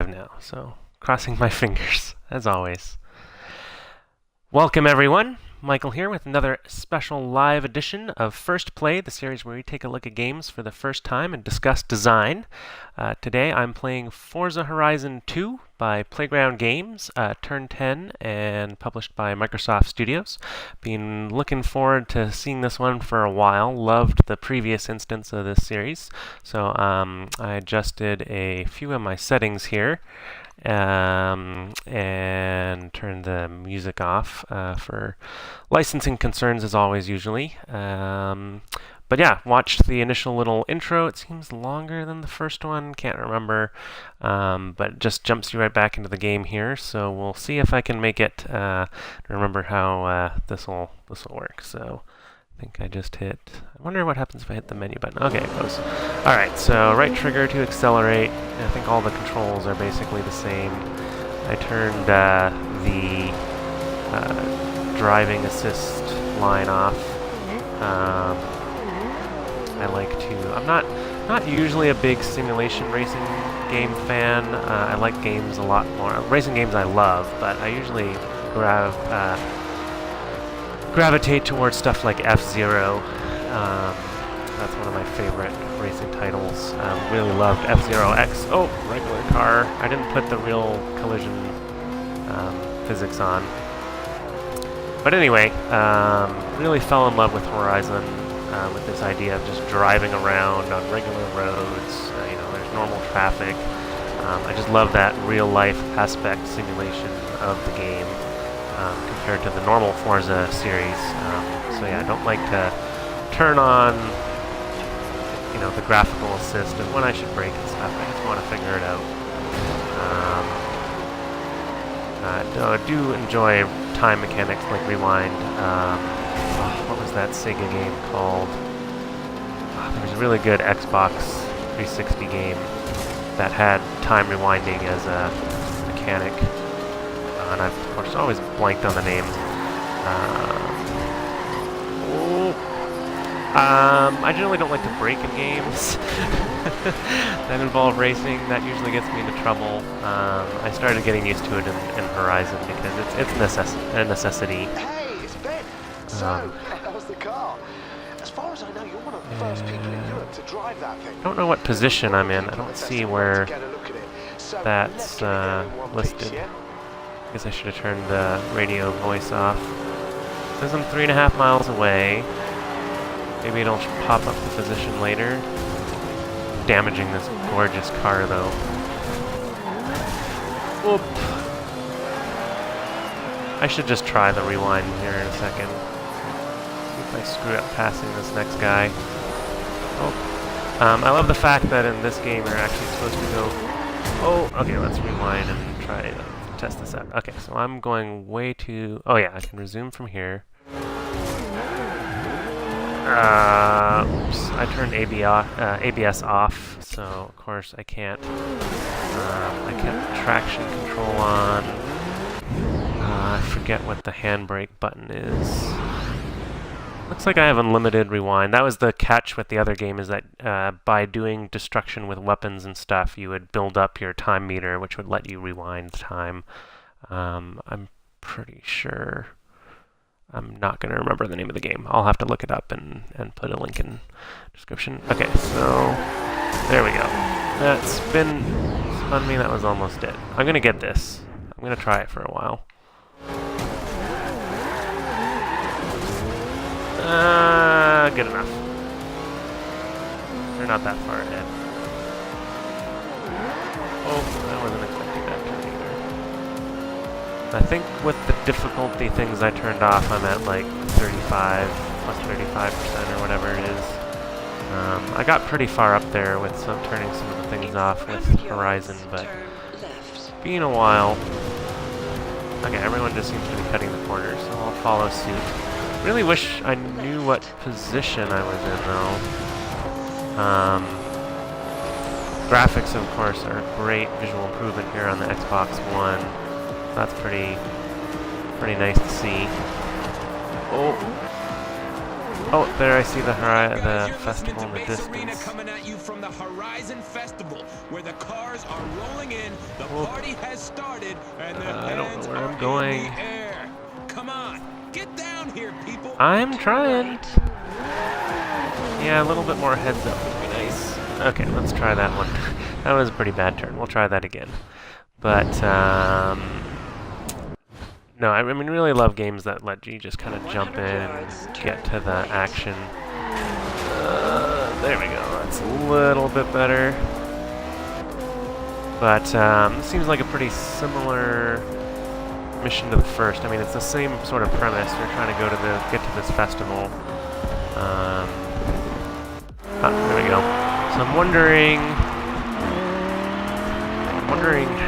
now, so crossing my fingers, as always. Welcome, everyone. Michael here with another special live edition of First Play, the series where we take a look at games for the first time and discuss design. Today I'm playing Forza Horizon 2 by Playground Games, Turn 10, and published by Microsoft Studios. Been looking forward to seeing this one for a while. Loved the previous instance of this series, so I adjusted a few of my settings here. And turn the music off for licensing concerns as always usually. But yeah, watched the initial little intro. It seems longer than the first one, can't remember, but it just jumps you right back into the game here. So we'll see if I can make it remember how this will work. So I think I just hit, I wonder what happens if I hit the menu button. Okay, it goes. Alright, so right trigger to accelerate. I think all the controls are basically the same. I turned the driving assist line off. I like to, I'm not usually a big simulation racing game fan. I like games a lot more. Racing games I love, but I usually gravitate towards stuff like F-Zero. That's one of my favorite racing titles. Really loved F-Zero X. Oh, regular car. I didn't put the real collision physics on. But anyway, really fell in love with Horizon, with this idea of just driving around on regular roads. There's normal traffic. I just love that real-life aspect simulation of the game. Compared to the normal Forza series. So yeah, I don't like to turn on, the graphical assist and when I should brake and stuff. I just want to figure it out. I do enjoy time mechanics like rewind. What was that Sega game called? There was a really good Xbox 360 game that had time rewinding as a mechanic. And I've, of course, always blanked on the name. I generally don't like to break in games that involve racing. That usually gets me into trouble. I started getting used to it in Horizon because it's a necessity. Hey, it's Ben. So, how's the car? As far as I know, you're one of the first people in Europe to drive that thing. I don't know what position I'm in. I don't see where that's listed. I guess I should have turned the radio voice off. It says I'm 3.5 miles away. Maybe it'll pop up the position later. Damaging this gorgeous car, though. Whoop. I should just try the rewind here in a second. See if I screw up passing this next guy. Oh. I love the fact that in this game you're actually supposed to go... Oh, okay, let's rewind and try to test this out. Okay, so I'm going way too... Oh yeah, I can resume from here. Oops, I turned ABS off, so of course I can't. I kept traction control on. I forget what the handbrake button is. Looks like I have unlimited rewind. That was the catch with the other game, is that by doing destruction with weapons and stuff, you would build up your time meter, which would let you rewind time. I'm pretty sure. I'm not going to remember the name of the game. I'll have to look it up and put a link in description. Okay, so there we go. That spun me. That was almost it. I'm going to get this. I'm going to try it for a while. Good enough. We're not that far ahead. Oh, I wasn't expecting that turn either. I think with the difficulty things I turned off, I'm at like 35, plus 35% or whatever it is. I got pretty far up there with turning some of the things off with Horizon, but it's been a while. Okay, everyone just seems to be cutting the corners, so I'll follow suit. Really wish I knew what position I was in, though. Graphics, of course, are a great visual improvement here on the Xbox One. That's pretty nice to see. Oh. Oh, there I see the festival in the distance. Coming at you from the Horizon Festival, where the cars are rolling in, the party has started, and the I don't know where are I'm going. in the air. Come on, get down here, people. I'm trying. Yeah, a little bit more heads up would be nice. Okay, let's try that one. That was a pretty bad turn. We'll try that again. But, no, I mean, really love games that let you just kind of jump in and get to the action. There we go. That's a little bit better. But it seems like a pretty similar mission to the first. I mean, it's the same sort of premise. You're trying to get to this festival. There we go. So I'm wondering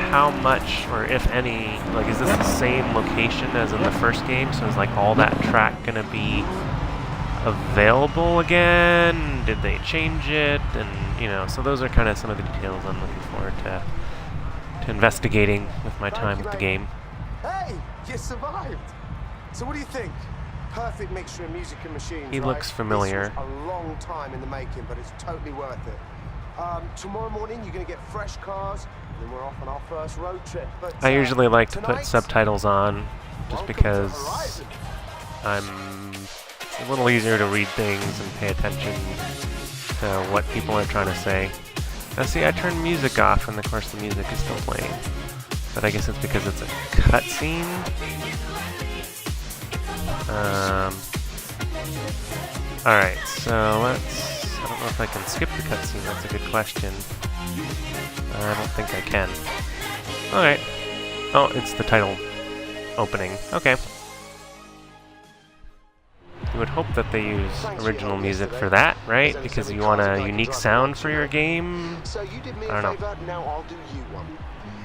how much, or if any, like, is this the same location as in the first game? So is like all that track gonna be available again? Did they change it? And so those are kind of some of the details I'm looking forward to investigating with my time with the game. Hey, you survived. So what do you think? Perfect mixture of music and machines. He looks familiar. This was a long time in the making, but it's totally worth it. Tomorrow morning you're going to get fresh cars, and then we're off on our first road trip. But I usually like to put tonight, subtitles on, just because it's a little easier to read things and pay attention to what people are trying to say. Now see, I turned music off, and of course the music is still playing. But I guess it's because it's a cutscene. Alright, so I don't know if I can skip the cutscene, that's a good question. I don't think I can. Alright. Oh, it's the title opening. Okay. You would hope that they use original music for that, right? Because you want a unique sound for your game? So you did me I a don't favor, now I'll do you one.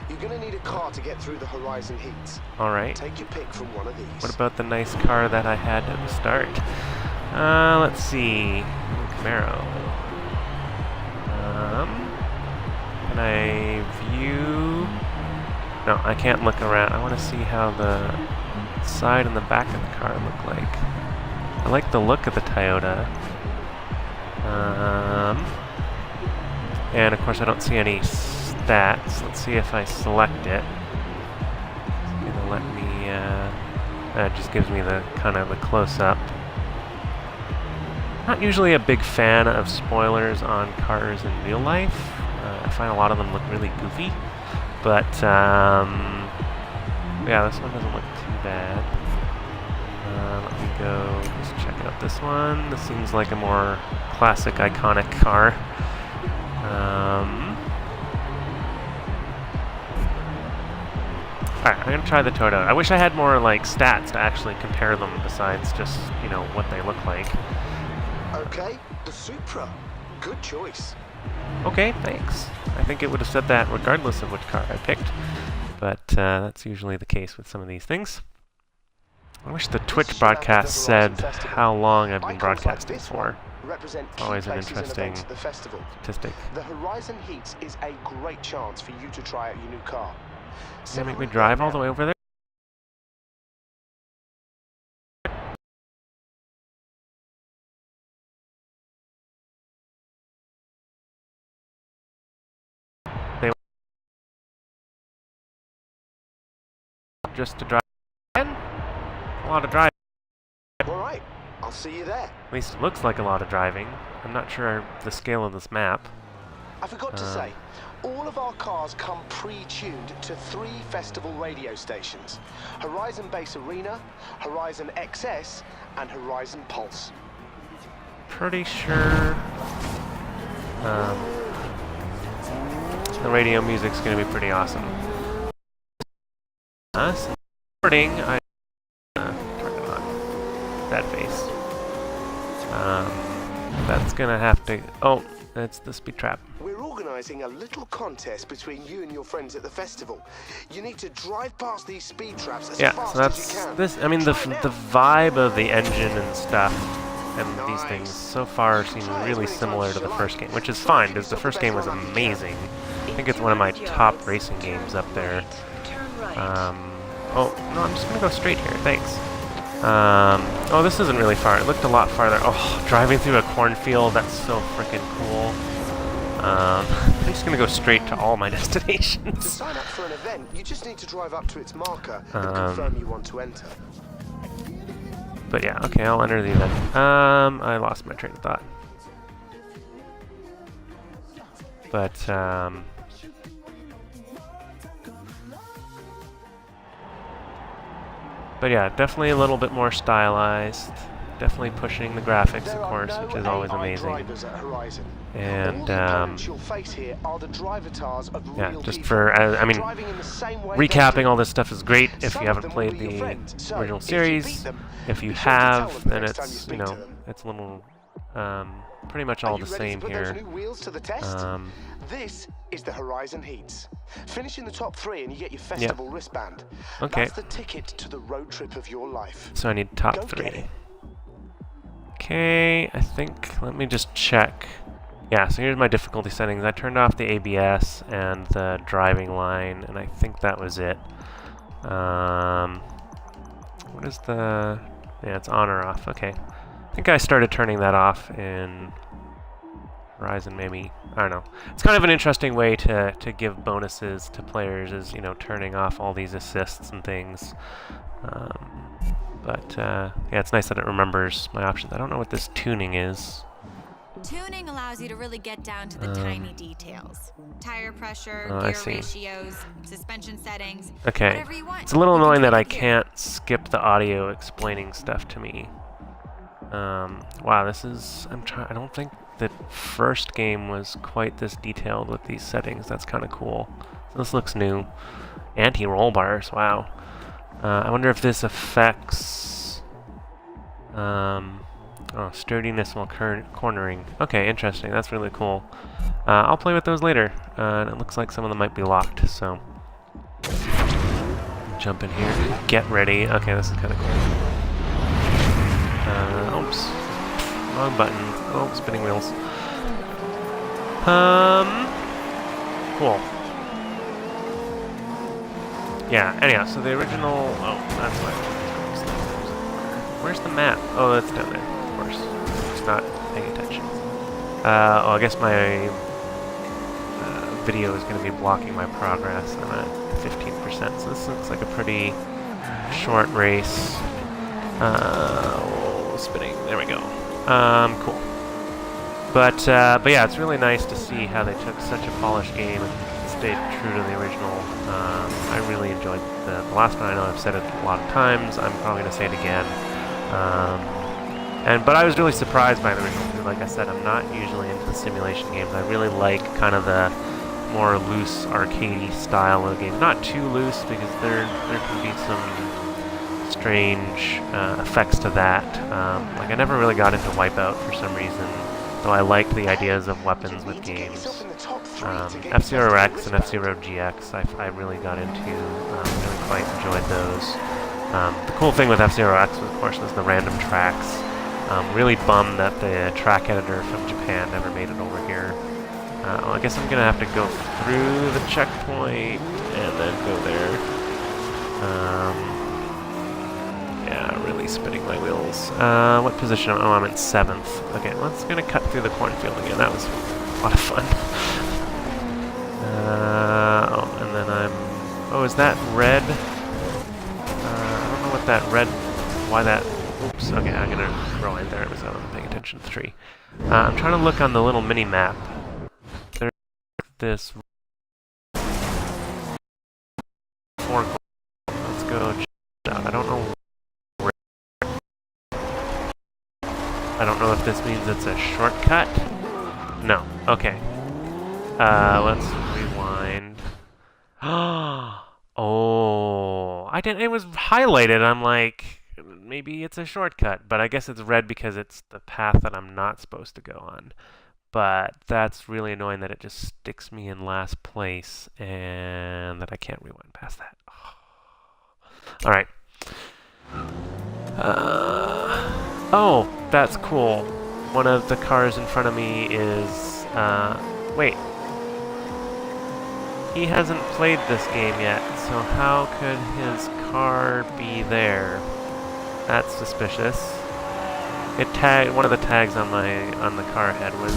You're gonna need a car to get through the Horizon heats. Alright. Take your pick from one of these. What about the nice car that I had at the start? Let's see. Camaro. Can I view? No, I can't look around. I want to see how the side and the back of the car look like. I like the look of the Toyota. And of course I don't see any stats. Let's see if I select it. It's gonna let me, it just gives me the kind of the close-up. Not usually a big fan of spoilers on cars in real life. I find a lot of them look really goofy. But, yeah, this one doesn't look too bad. Let me go just check out this one. This seems like a more classic, iconic car. Alright, I'm gonna try the Toyota. I wish I had more, like, stats to actually compare them besides just, what they look like. Okay, the Supra. Good choice. Okay, thanks. I think it would have said that regardless of which car I picked. But that's usually the case with some of these things. I wish the Twitch broadcast said how long I've been broadcasting for. Always an interesting statistic. The Horizon Heats is a great chance for you to try out your new car. Does that make me drive all the way over there? Just to drive again? A lot of driving. Alright, I'll see you there. At least it looks like a lot of driving. I'm not sure the scale of this map. I forgot to say, all of our cars come pre-tuned to 3 festival radio stations. Horizon Base Arena, Horizon XS, and Horizon Pulse. Pretty sure the radio music's going to be pretty awesome. Recording, I turn it on. That face. That's gonna have to. Oh, that's the speed trap. We're organising a little contest between you and your friends at the festival. You need to drive past these speed traps as fast as you can. This. I mean, the vibe of the engine and stuff, and these things so far seem really similar to the first game, which is fine because the first game was amazing. I think it's one of my top racing games up there. Oh, no, I'm just gonna go straight here, thanks. Oh, this isn't really far. It looked a lot farther. Oh, driving through a cornfield, that's so freaking cool. I'm just going to go straight to all my destinations. To sign up for an event, you just need to drive up to its marker and confirm you want to enter. But yeah, okay, I'll enter the event. I lost my train of thought. But, yeah, definitely a little bit more stylized. Definitely pushing the graphics, of course, which is always amazing. And, yeah, just for, I mean, recapping all this stuff is great if you haven't played the original series. If you have, then it's, you know, it's a little, pretty much all the same here. This is the Horizon Heats. Finish in the top 3 and you get your festival wristband. Okay. That's the ticket to the road trip of your life. So I need top 3. Okay, I think, let me just check. Yeah, so here's my difficulty settings. I turned off the ABS and the driving line, and I think that was it. What is the... Yeah, it's on or off. Okay. I think I started turning that off in Horizon, maybe. I don't know. It's kind of an interesting way to give bonuses to players, is, you know, turning off all these assists and things. Yeah, it's nice that it remembers my options. I don't know what this tuning is. Tuning allows you to really get down to the tiny details. Tire pressure, gear ratios, suspension settings, whatever you want. It's a little annoying that I can't skip the audio explaining stuff to me. Wow, this is... I don't think the first game was quite this detailed with these settings. That's kind of cool. This looks new. Anti-roll bars, wow. I wonder if this affects... oh, sturdiness while cornering. Okay, interesting. That's really cool. I'll play with those later. And it looks like some of them might be locked, so... Jump in here. Get ready. Okay, this is kind of cool. Oops. Wrong button. Oh, spinning wheels. Cool. Yeah, anyhow, so the original... Oh, that's why. Where's the map? Oh, that's down there, of course. Just not paying attention. Oh, I guess my video is going to be blocking my progress. I'm at 15%, so this looks like a pretty short race. Spinning. There we go. Cool. But yeah, it's really nice to see how they took such a polished game and stayed true to the original. I really enjoyed the last one. I know I've said it a lot of times. I'm probably going to say it again. But I was really surprised by the original. Like I said, I'm not usually into the simulation games. I really like kind of the more loose, arcadey style of games. Not too loose, because there can be some strange effects to that. Like I never really got into Wipeout for some reason, though I liked the ideas of weapons with games. F-Zero X and F-Zero GX I really got into, really quite enjoyed those. The cool thing with F-Zero X, of course, was the random tracks. Really bummed that the track editor from Japan never made it over here. Well, I guess I'm gonna have to go through the checkpoint and then go there. Yeah, really spinning my wheels. What position? Oh, I'm in 7th. Okay, let's gonna cut through the cornfield again. That was a lot of fun. Oh, and then I'm... Oh, is that red? I don't know what that red... Why that... Oops, okay, I'm gonna rewind there because I wasn't paying attention to the tree. I'm trying to look on the little mini-map. There's this... Let's go check it out. I don't know... I don't know if this means it's a shortcut. No. Okay. Let's rewind. Oh, I didn't. It was highlighted. I'm like, maybe it's a shortcut, but I guess it's red because it's the path that I'm not supposed to go on. But that's really annoying that it just sticks me in last place and that I can't rewind past that. All right. Oh, that's cool. One of the cars in front of me is, wait. He hasn't played this game yet, so how could his car be there? That's suspicious. One of the tags on the car head was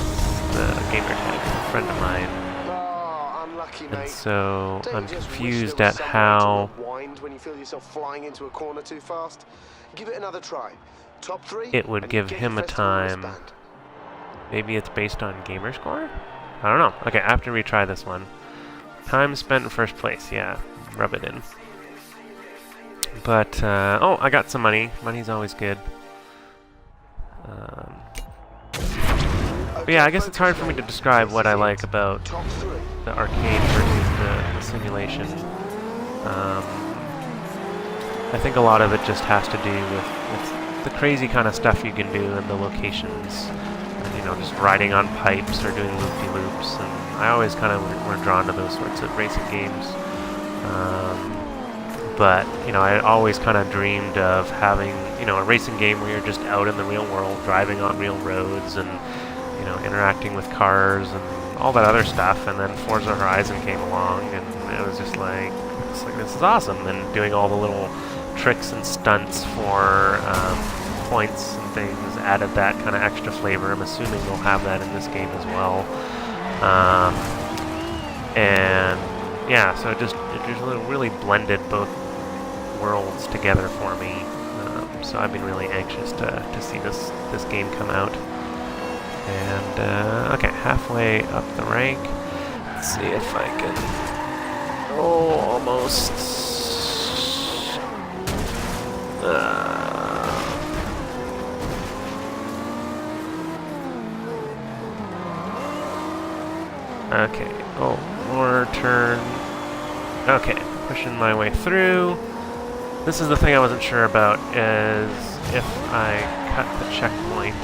the gamer tag of a friend of mine. Oh, unlucky, mate. And so Don't I'm you just wish confused there was at somewhere how to rewind when you feel yourself flying into a corner too fast. Give it another try. Top 3. it would and you give get him your a festival time. wristband. Maybe it's based on gamer score? I don't know. Okay, I have to retry this one. Time spent in first place, yeah. Rub it in. But, oh, I got some money. Money's always good. But yeah, I guess it's hard for me to describe what I like about the arcade versus the simulation. I think a lot of it just has to do with the crazy kind of stuff you can do and the locations. And, you know, just riding on pipes or doing loop-de-loops. And I always kind of were drawn to those sorts of racing games. But, you know, I always kind of dreamed of having, you know, a racing game where you're just out in the real world, driving on real roads and, you know, interacting with cars and all that other stuff. And then Forza Horizon came along and it was just like, this is awesome. And doing all the little tricks and stunts for points and things added that kind of extra flavor. I'm assuming they'll have that in this game as well. And yeah, so it just really blended both worlds together for me. So I've been really anxious to see this game come out. And okay, halfway up the rank. Let's see if I can. Oh, almost. Okay. Oh, more turn. Okay, pushing my way through. This is the thing I wasn't sure about, is if I cut the checkpoint.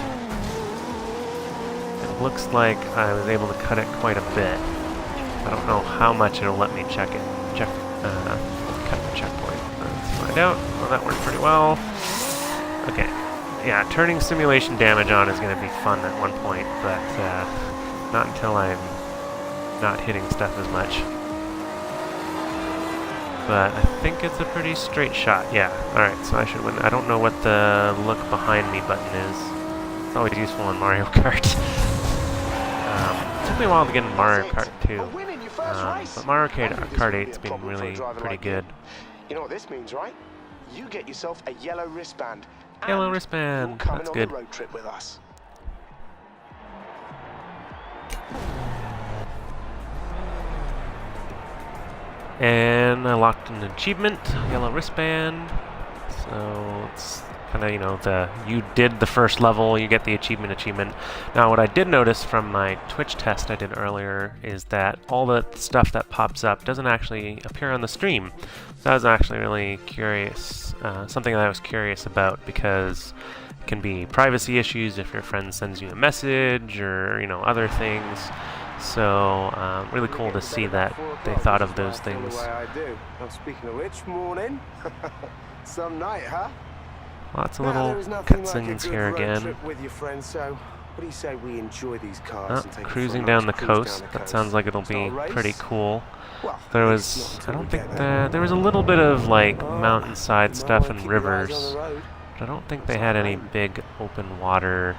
It looks like I was able to cut it quite a bit. I don't know how much it'll let me cut the checkpoint. Let's find out. Well, that worked pretty well. Okay. Yeah, turning simulation damage on is going to be fun at one point, but not until I'm not hitting stuff as much. But I think it's a pretty straight shot. Yeah, alright, so I should win. I don't know what the look behind me button is. It's always useful in Mario Kart. It took me a while to get in Mario Kart 2. But Mario Kart 8's been really pretty good. You know what this means, right? You get yourself a yellow wristband. Yellow wristband, that's good. On the road trip with us. And I locked an achievement, yellow wristband. So it's kind of, you know, you did the first level, you get the achievement. Now what I did notice from my Twitch test I did earlier is that all the stuff that pops up doesn't actually appear on the stream. So I was actually really curious, something that I was curious about, because it can be privacy issues if your friend sends you a message or, you know, other things. So, really cool to see that they thought of those things. Speaking of which, morning. Some night, huh? Lots of little cutscenes here again. With your friends, so what do you say we enjoy these cars and take cruising down the coast. That sounds like it'll be pretty cool. There was, I don't think there was a little bit of like mountainside stuff and rivers. But I don't think they had any big open water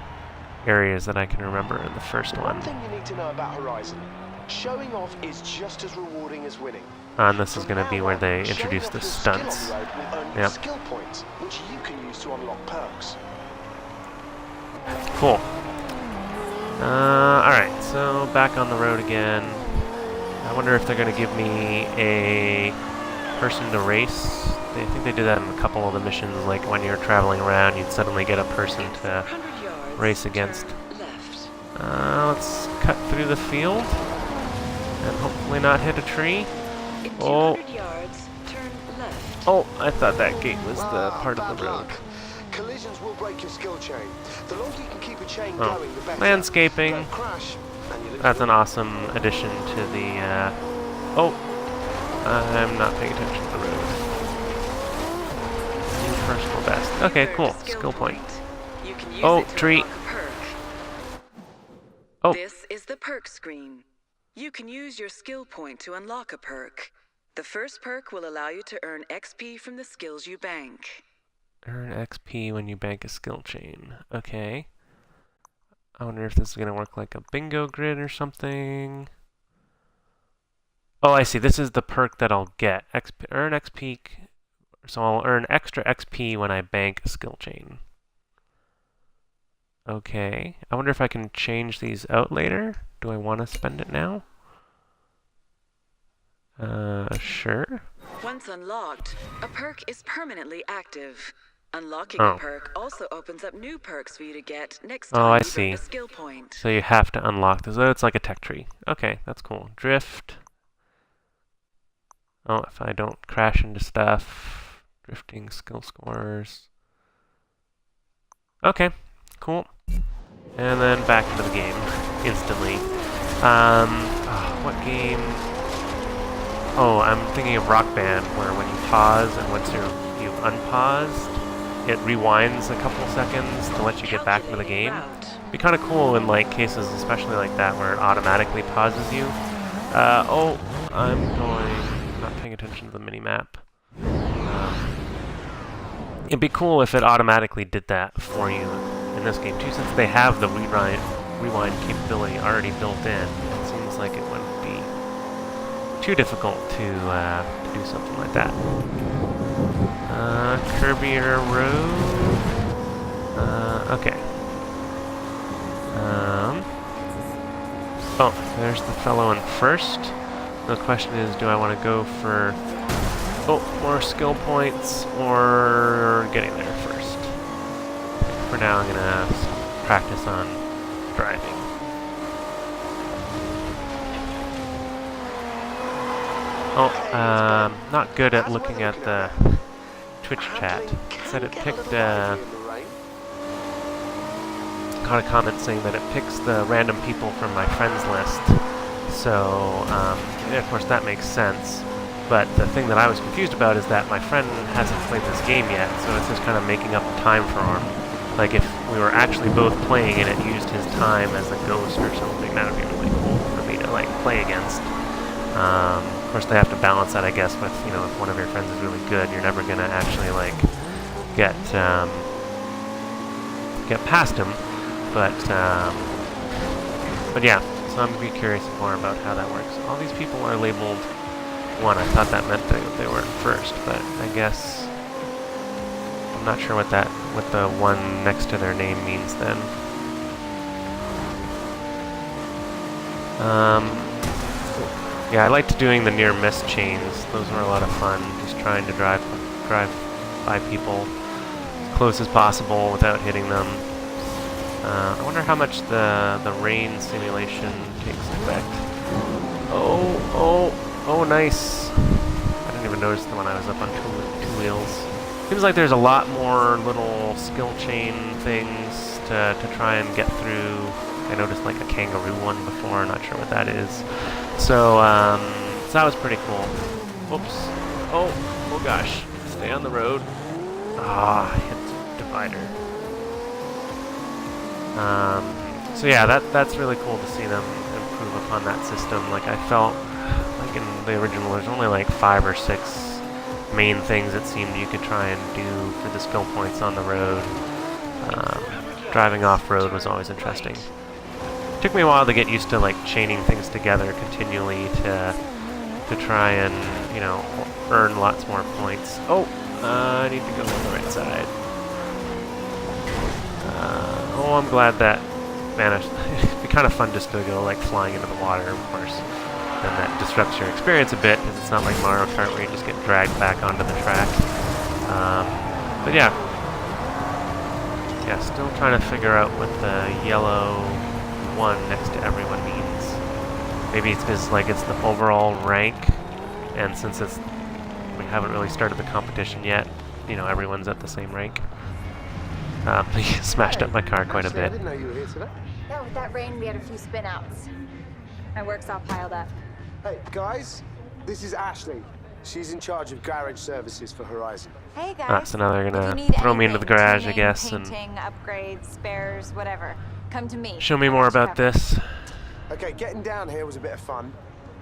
areas that I can remember in the first one. One thing you need to know about Horizon: showing off is just as rewarding as winning. And this is going to be where they introduce the stunts. Yep. Skill points, which you can use to unlock perks. Cool. Alright, so back on the road again. I wonder if they're going to give me a person to race. I think they do that in a couple of the missions, like when you're traveling around, you'd suddenly get a person to race against. Let's cut through the field and hopefully not hit a tree. Oh, I thought that gate was the part of the road. Collisions will break your skill chain. The longer you can keep a chain going, the better. Landscaping. That's an awesome addition to the. I'm not paying attention to the road. New personal best. Okay, cool. Skill point. Tree. This is the perk screen. You can use your skill point to unlock a perk. The first perk will allow you to earn XP from the skills you bank. Earn XP when you bank a skill chain. Okay. I wonder if this is going to work like a bingo grid or something. Oh, I see. This is the perk that I'll get. Earn XP. So I'll earn extra XP when I bank a skill chain. Okay. I wonder if I can change these out later. Do I want to spend it now? Sure. Once unlocked, a perk is permanently active. Unlocking a perk also opens up new perks for you to get next time you earn a skill point. So you have to unlock this. Oh, it's like a tech tree. Okay, that's cool. Drift. Oh, if I don't crash into stuff. Drifting skill scores. Okay, cool. And then back into the game instantly. What game? Oh, I'm thinking of Rock Band, where when you pause and once you've unpaused, it rewinds a couple seconds to let you get back into the game. It'd be kind of cool in like cases, especially like that, where it automatically pauses you. I'm not paying attention to the mini-map. It'd be cool if it automatically did that for you in this game too, since they have the rewind capability already built in. It seems like it wouldn't be too difficult to do something like that. Curvier road. Okay. Oh, there's the fellow in first. The question is, do I want to go for more skill points or getting there first? For now, I'm gonna practice on driving. Not good at looking at the Twitch chat. It said it picked, got a comment saying that it picks the random people from my friends list. So, of course that makes sense. But the thing that I was confused about is that my friend hasn't played this game yet, so it's just kind of making up time for him. Like if we were actually both playing and it used his time as a ghost or something, that would be really cool for me to like play against. Of course, they have to balance that, I guess, with, you know, if one of your friends is really good, you're never gonna actually like get past him. But yeah, so I'm gonna be curious more about how that works. All these people are labeled 1. I thought that meant they were first, but I guess I'm not sure what the 1 next to their name means then. Yeah, I liked doing the near miss chains. Those were a lot of fun. Just trying to drive by people as close as possible without hitting them. I wonder how much the rain simulation takes effect. Oh, nice. I didn't even notice the one I was up on two wheels. Seems like there's a lot more little skill chain things to try and get through. I noticed like a kangaroo one before, not sure what that is. So that was pretty cool. Whoops. Oh gosh. Stay on the road. I hit the divider. So yeah, that's really cool to see them improve upon that system. Like I felt like in the original there's only like 5 or 6 main things it seemed you could try and do for the skill points on the road. Driving off-road was always interesting. It took me a while to get used to like chaining things together continually to try and, you know, earn lots more points. I need to go on the right side. I'm glad that vanished. It'd be kind of fun just to go like flying into the water, of course. And that disrupts your experience a bit because it's not like Mario Kart where you just get dragged back onto the track. But yeah. Yeah, still trying to figure out what the yellow 1 next to everyone means. Maybe it's because like it's the overall rank, and since we haven't really started the competition yet, you know, everyone's at the same rank. He smashed up my car quite a bit. I didn't know you were here today. Yeah, with that rain, we had a few spin-outs. My work's all piled up. Hey, guys, this is Ashley. She's in charge of garage services for Horizon. Hey, guys. So now they're If gonna you need throw me into the anything, garage, I tuning, guess, painting, upgrades, spares, whatever. Come to me. Show me more about this. Okay, getting down here was a bit of fun,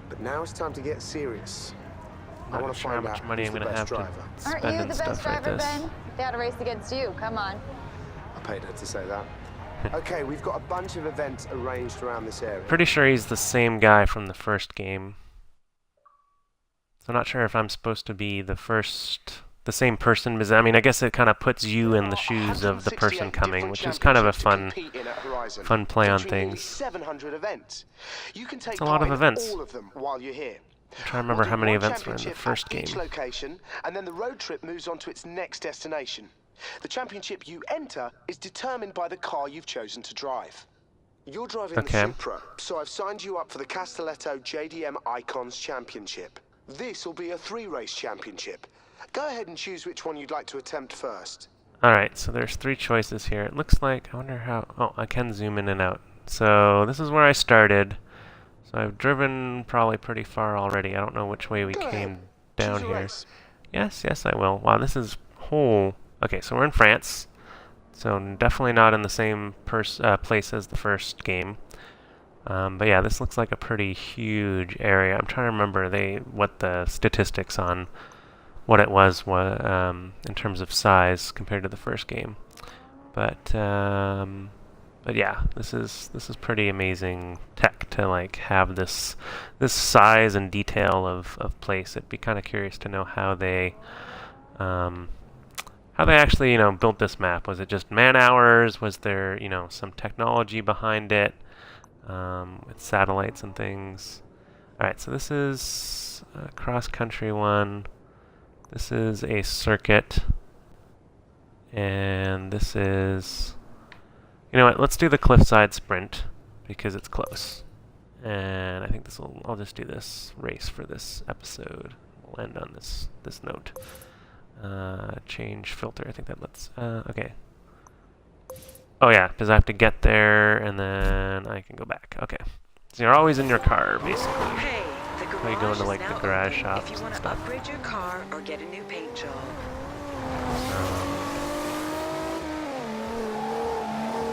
but now it's time to get serious. I want to sure how find much out money I'm who's the going to best have driver. to spend Aren't you and the stuff best like driver, this. Ben? They had a race against you. Come on. I paid her to say that. Okay, we've got a bunch of events arranged around this area. Pretty sure he's the same guy from the first game. So I'm not sure if I'm supposed to be the same person, because I mean, I guess it kind of puts you in the shoes of the person coming, which is kind of a fun play on things. 700 events. You can take It's a lot of part in events. all of them while you're here. I'm trying to remember how many events were in the first game. Each location, and then the road trip moves on to its next destination. The championship you enter is determined by the car you've chosen to drive. You're driving the Supra, so I've signed you up for the Castelletto JDM Icons Championship. This will be a 3-race championship. Go ahead and choose which one you'd like to attempt first. Alright, so there's 3 choices here. It looks like, I wonder how, oh, I can zoom in and out. So this is where I started. So I've driven probably pretty far already. I don't know which way we came down here. Yes, I will. Wow, this is whole. Okay, so we're in France. So definitely not in the same place as the first game. But yeah, this looks like a pretty huge area. I'm trying to remember what the statistics on what it was in terms of size compared to the first game. But yeah, this is pretty amazing tech to like have this size and detail of place. It'd be kind of curious to know how they actually built this map. Was it just man hours? Was there some technology behind it with satellites and things? All right, so this is a cross-country one. This is a circuit, and this is, you know what, let's do the cliffside sprint because it's close. And I think I'll just do this race for this episode. We'll end on this note. Change filter, I think that lets, okay. Oh yeah, because I have to get there and then I can go back. Okay. So you're always in your car, basically. Hey, the How you garage going to is like the now garage open shops if you and want to stuff. upgrade your car or get a new paint job.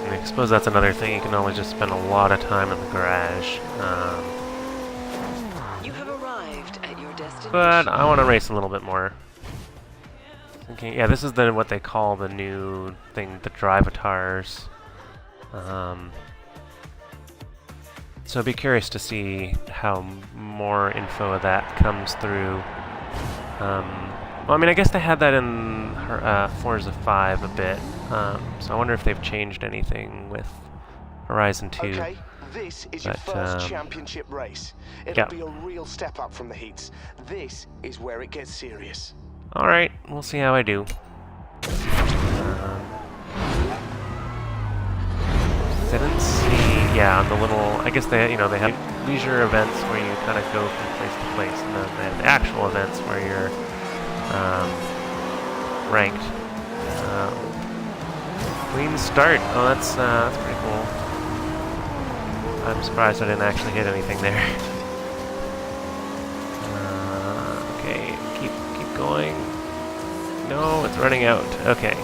And I suppose that's another thing. You can always just spend a lot of time in the garage. You have arrived at your destination. But I want to race a little bit more. Okay, yeah, this is what they call the new thing, the drivatars. So I'd be curious to see how more info of that comes through. Well, I mean, I guess they had that in Forza 5 a bit. So I wonder if they've changed anything with Horizon 2. Okay, this is your first championship race. It'll be a real step up from the heats. This is where it gets serious. Alright, we'll see how I do. I didn't see, yeah, on the little, I guess they have leisure events where you kind of go from place to place, and then they have the actual events where you're ranked. Clean start. Oh, that's pretty cool. I'm surprised I didn't actually hit anything there. Okay, keep going. No, it's running out. Okay.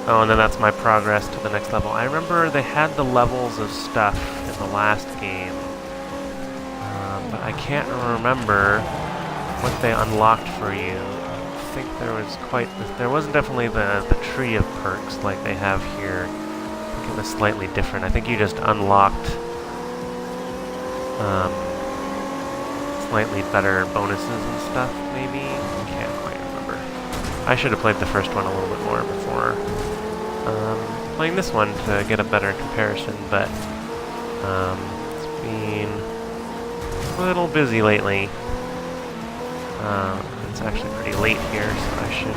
Oh, and then that's my progress to the next level. I remember they had the levels of stuff in the last game, but I can't remember what they unlocked for you. I think there wasn't definitely the tree of perks like they have here. I think it was slightly different. I think you just unlocked slightly better bonuses and stuff, maybe? I can't quite remember. I should have played the first one a little bit more before playing this one to get a better comparison, but it's been a little busy lately. It's actually pretty late here, so I should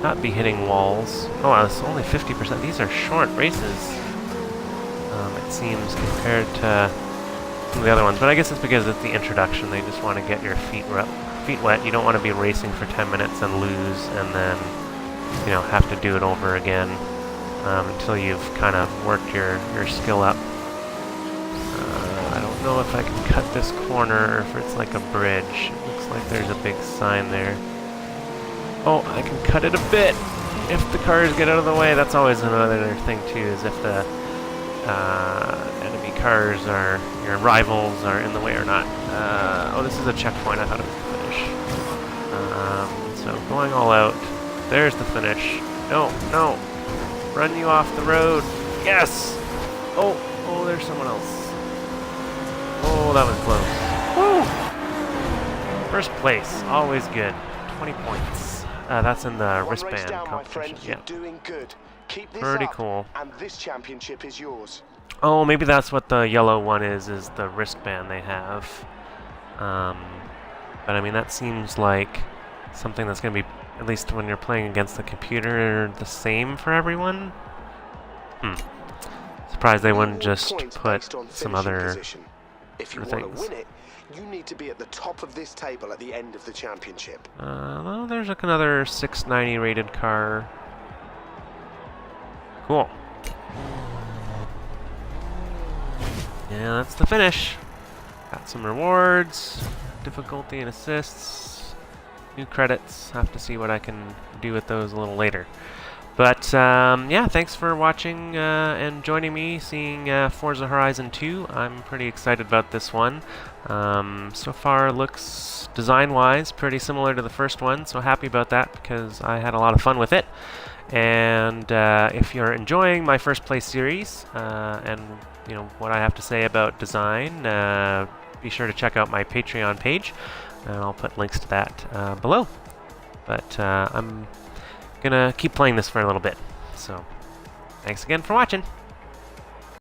not be hitting walls. Oh wow, it's only 50%. These are short races, it seems, compared to some of the other ones. But I guess it's because it's the introduction. They just want to get your feet wet. You don't want to be racing for 10 minutes and lose, and then have to do it over again until you've kind of worked your skill up. I don't know if I can cut this corner or if it's like a bridge. It looks like there's a big sign there. Oh, I can cut it a bit if the cars get out of the way. That's always another thing too, is if the enemy cars your rivals are in the way or not. Oh, this is a checkpoint. I thought it was the finish. going all out. There's the finish. No, no. Run you off the road. Yes! Oh, there's someone else. Oh, that was close. Woo! First place, always good. 20 points. That's in the wristband competition. Yeah. You're doing good. Keep this Pretty up, cool. and this championship is yours. Oh, maybe that's what the yellow one is the wristband they have. But I mean, that seems like something that's going to be, at least when you're playing against the computer, the same for everyone. Surprised they wouldn't just put some other If you want to win it, you need to be at the top of this table at the end of the championship. Well, there's like another 690 rated car. Cool. Yeah, that's the finish. Got some rewards, difficulty and assists, new credits. Have to see what I can do with those a little later. But yeah, thanks for watching and joining me, seeing Forza Horizon 2. I'm pretty excited about this one. So far, looks design-wise pretty similar to the first one, so happy about that because I had a lot of fun with it. And if you're enjoying my first place series and you know what I have to say about design, be sure to check out my Patreon page, and I'll put links to that below. But I'm gonna keep playing this for a little bit. So, thanks again for watching.